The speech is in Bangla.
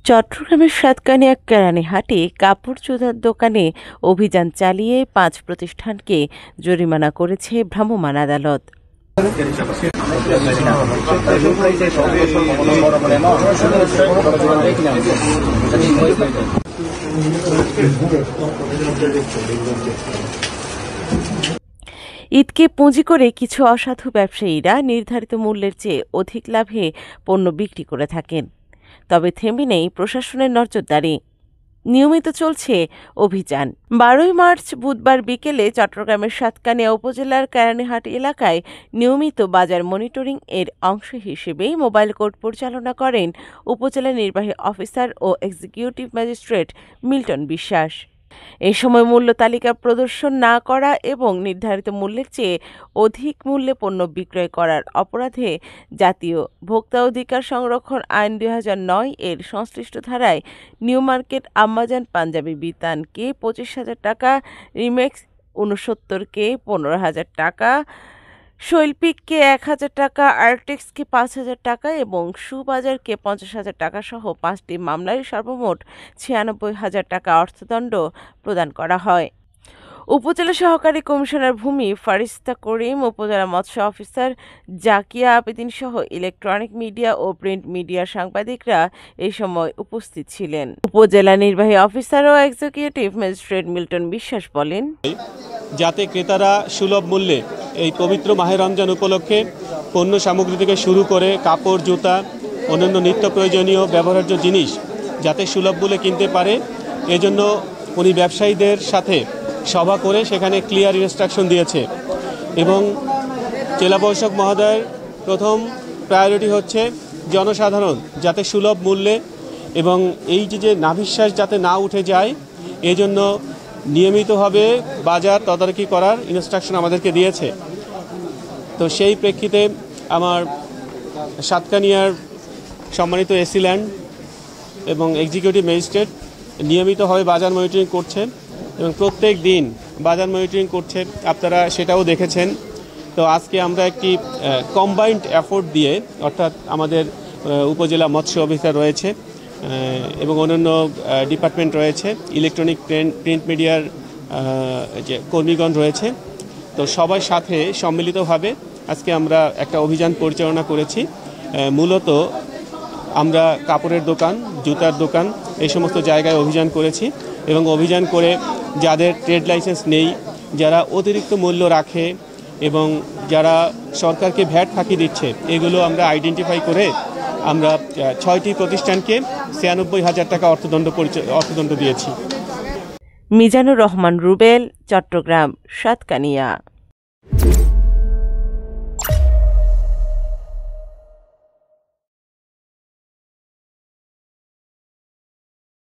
চট্টগ্রামের সাতকানিয়া কেরানীহাটে কাপড় চোদার দোকানে অভিযান চালিয়ে ৫ প্রতিষ্ঠানকে জরিমানা করেছে ভ্রাম্যমাণ আদালত। ঈদকে পুঁজি করে কিছু অসাধু ব্যবসায়ীরা নির্ধারিত মূল্যের চেয়ে অধিক লাভে পণ্য বিক্রি করে থাকেন। তবে থেমে নেই প্রশাসনের নজরদারি। নিয়মিত চলছে অভিযান। ১২ মার্চ বুধবার বিকেলে চট্টগ্রামের সাতকানিয়া উপজেলার কেরানীহাট এলাকায় নিয়মিত বাজার মনিটরিং এর অংশ হিসেবে মোবাইল কোর্ট পরিচালনা করেন উপজেলা নির্বাহী অফিসার ও এক্সিকিউটিভ ম্যাজিস্ট্রেট মিল্টন বিশ্বাস। এ সময় মূল্য তালিকা প্রদর্শন না করা এবং নির্ধারিত মূল্যের চেয়ে অধিক মূল্যে পণ্য বিক্রয় করার অপরাধে জাতীয় ভোক্তা অধিকার সংরক্ষণ আইন ২০০৯ এর সংশ্লিষ্ট ধারায় নিউ মার্কেট আম্মাজান পাঞ্জাবি বিতানকে ২৫,০০০ টাকা, রিমেক্স ৬৯কে ১৫,০০০ টাকা, শৈল্পিককে ১,০০০ টাকা, আর্টেক্সকে ৫,০০০ টাকা এবং সুবাজারকে ৫০,০০০ টাকা সহ ৫টি মামলায় সর্বমোট ৯৬,০০০ টাকা অর্থদণ্ড প্রদান করা হয়। উপজেলা সহকারী কমিশনার ভূমি ফারিস্তা করিম, উপজেলা মৎস্য অফিসার জাকিয়া আবেদিন সহ ইলেকট্রনিক মিডিয়া ও প্রিন্ট মিডিয়ার সাংবাদিকরা এই সময় উপস্থিত ছিলেন। উপজেলা নির্বাহী অফিসার ও এক্সিকিউটিভ ম্যাজিস্ট্রেট মিল্টন বিশ্বাস বলেন, যাতে ক্রেতারা সুলভ মূল্যে এই পবিত্র মাহে রমজান উপলক্ষে পণ্য সামগ্রী থেকে শুরু করে কাপড়, জুতা, অন্যান্য নিত্য প্রয়োজনীয় ব্যবহার্য জিনিস যাতে সুলভ মূল্যে কিনতে পারে, এজন্য উনি ব্যবসায়ীদের সাথে সভা করে সেখানে ক্লিয়ার ইনস্ট্রাকশন দিয়েছে। এবং জেলা প্রশাসক মহোদয়ের প্রথম প্রায়োরিটি হচ্ছে জনসাধারণ যাতে সুলভ মূল্যে এবং এই যে নাভিশ্বাস যাতে না উঠে যায়, এজন্য নিয়মিতভাবে বাজার তদারকি করার ইনস্ট্রাকশন আমাদেরকে দিয়েছে। তো সেই প্রেক্ষিতে আমার সাতকানিয়ার সম্মানিত এসি ল্যান্ড এবং এক্সিকিউটিভ ম্যাজিস্ট্রেট নিয়মিতভাবে বাজার মনিটরিং করছে এবং প্রত্যেক দিন বাজার মনিটরিং করছে, আপনারা সেটাও দেখেছেন। তো আজকে আমরা একটি কম্বাইন্ড এফোর্ট দিয়ে, অর্থাৎ আমাদের উপজেলা মৎস্য অফিসার রয়েছে এবং অন্যান্য ডিপার্টমেন্ট রয়েছে, ইলেকট্রনিক প্রিন্ট মিডিয়ার যে কর্মীগণ রয়েছে, তো সবার সাথে সম্মিলিতভাবে আজকে আমরা একটা অভিযান পরিচালনা করেছি। মূলত আমরা কাপড়ের দোকান, জুতার দোকান এই সমস্ত জায়গায় অভিযান করেছি এবং অভিযান করে যাদের ট্রেড লাইসেন্স নেই, যারা অতিরিক্ত মূল্য রাখে এবং যারা সরকারকে ভ্যাট ফাঁকি দিচ্ছে, এগুলো আমরা আইডেন্টিফাই করে আমরা ৬টি প্রতিষ্ঠানকে ৯৬,০০০ টাকা অর্থদণ্ড দিয়েছি। মিজানুর রহমান রুবেল, চট্টগ্রাম, সাতকানিয়া।